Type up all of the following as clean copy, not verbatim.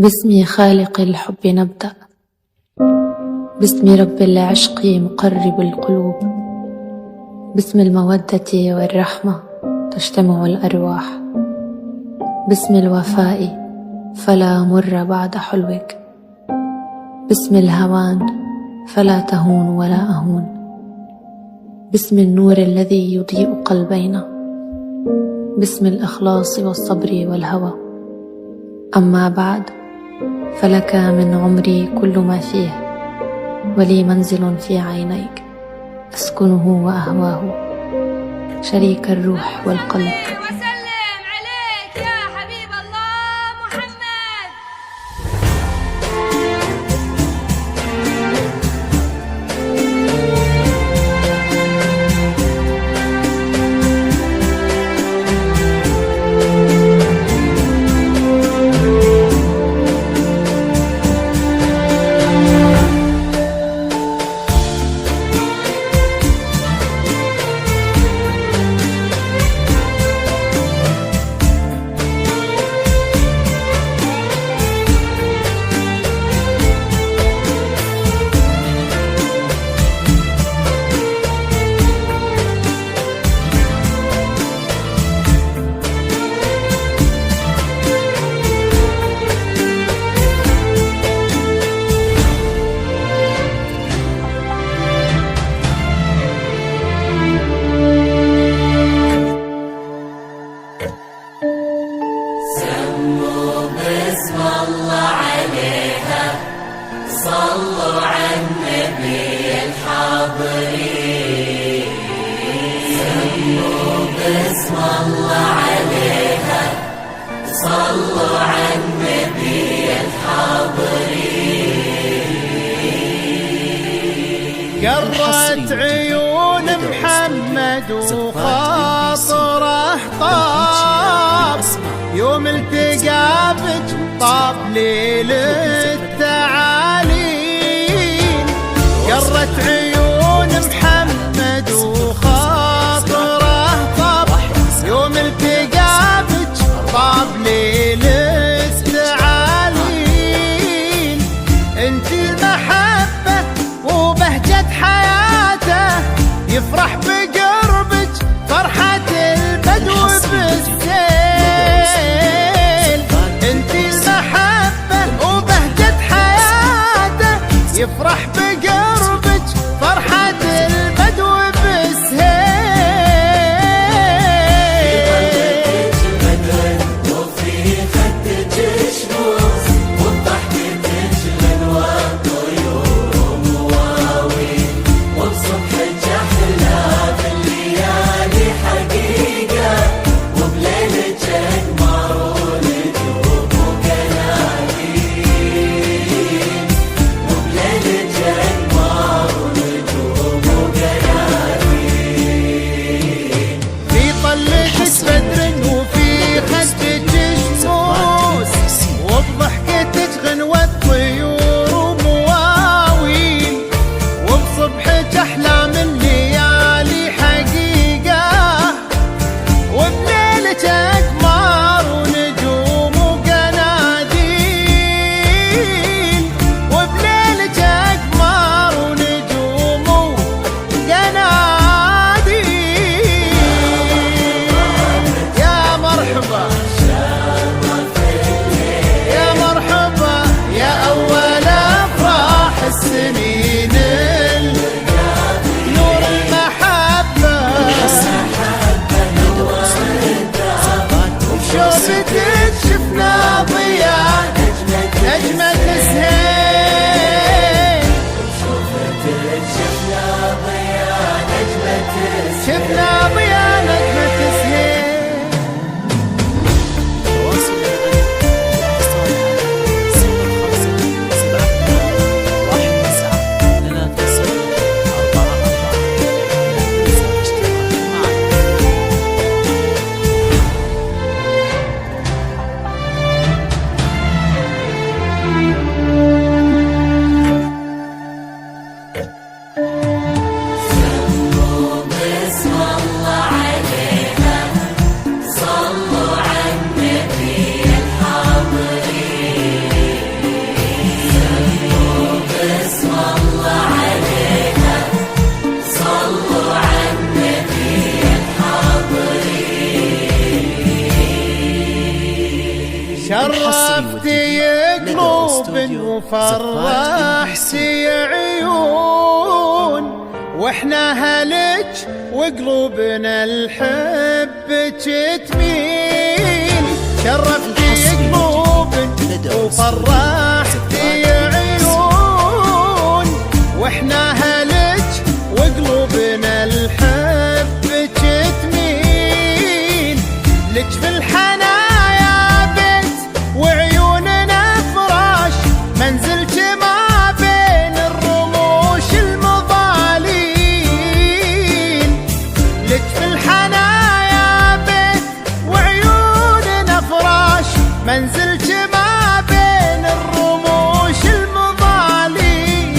باسم خالق الحب نبدأ، باسم رب العشق مقرب القلوب، باسم المودة والرحمة تجتمع الأرواح، باسم الوفاء فلا مر بعد حلوك، باسم الهوان فلا تهون ولا أهون، باسم النور الذي يضيء قلبينا، باسم الإخلاص والصبر والهوى. أما بعد، فلك من عمري كل ما فيه، ولي منزل في عينيك أسكنه وأهواه، شريك الروح والقلب. وسلم عليك يا حبيب الله محمد. صلوا على النبي الحاضرين، سموا باسم الله عليها، صلوا على النبي الحاضرين. قرت عيون محمد وخاطره طاب، يوم التقى بك طاب ليل التعالين. قرت عيون محمد وخاطره طاب، يوم التقى بك طاب ليل التعالين. انت المحبة وبهجة حياته، يفرح بقربك فرحة البدو بالسيل. انت المحبة وبهجة شرفتي قلوب وفرحتي عيون، واحنا هلج وقلوبنا الحبك تميل. شرفتي قلوب وفرحتي عيون، واحنا هلج وقلوبنا الحبك تميل. لك في الحنايا بيت وعيوننا فراش، منزلك ما بين الرموش المضالين. لك في الحنايا بيت وعيوننا فراش، منزلك ما بين الرموش المضالين.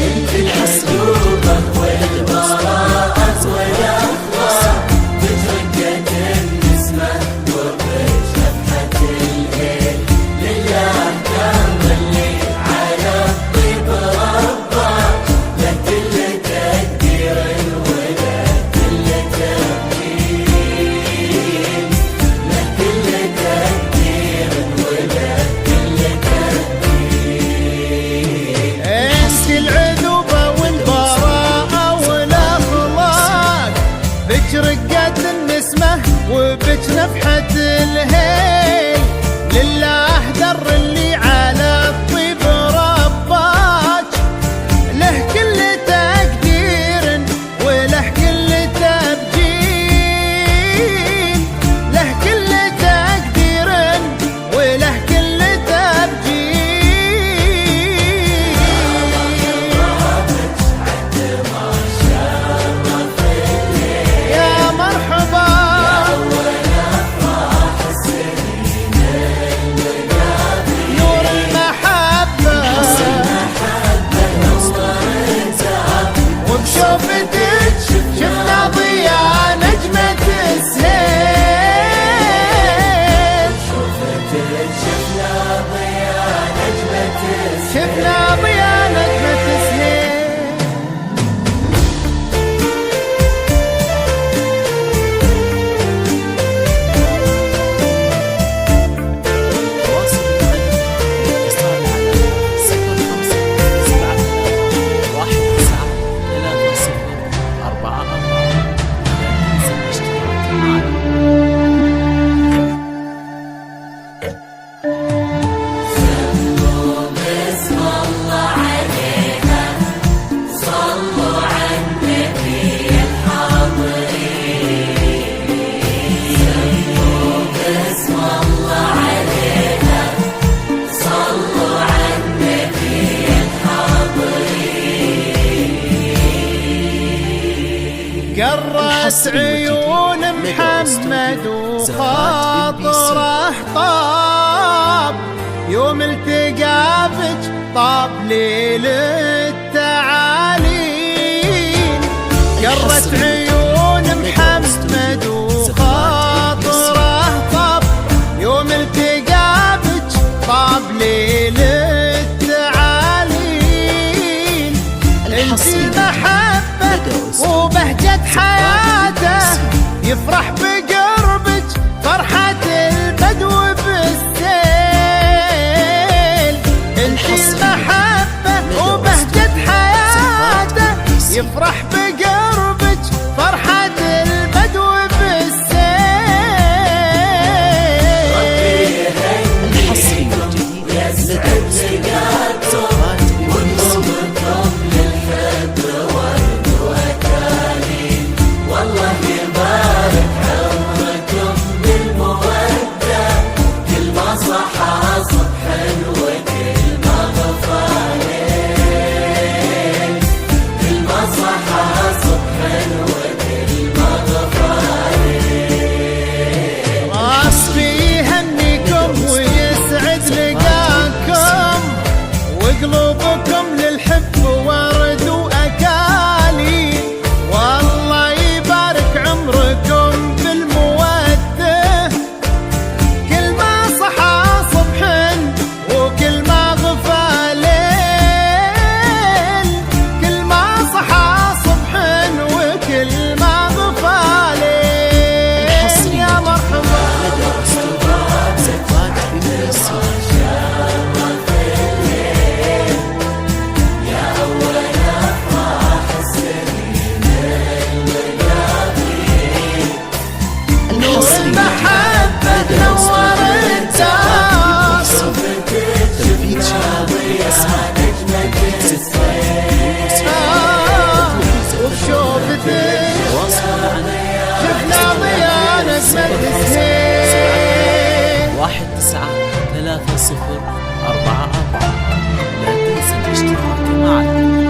انت الحسوبة والبراءة والأخلاق، بترقة النسمة وبشفحة الهيل. لله دام اللي على الطيب رباك، له كل تقدير وله كل تبجيل. له كل تقدير وله كل تبجيل. انت العذوبة والبراءة والأخلاق، بك رقة النسمة وبك نفحة الهيل. لله در اللي على الطيب رباك، له كل تقدير وله كل تبجيل. له كل تقدير وله كل تبجيل. يا مرحبا نور المحبة، وبشوفتك شفنا ضياء نجمة السهيل. شفنا ضياء نجمة السهيل. تواصل الاتصال على 0571930444. لا تنسى الاشتراك معنا. بسم الله عليها، صلوا على النبي الحاضرين. بسم الله عليها، صلوا على النبي الحاضرين. قرت عيون محمد وخاطره طاب، يوم التقى بك طاب ليل التعالين. قرت عيون محمد وخاطره طاب، يوم التقى بك طاب ليل التعالين. انت المحبة وبهجة حياته، يفرح بقربك فرحة البدو بالسيل. انت المحبة وبهجة حياته، يفرح بقربك فرحة البدو بالسيل. الحصري والجديد لدى ونضمكم للحب ورد وأكاليل. والله يبارك 3044. لا تنسى الاشتراك معنا.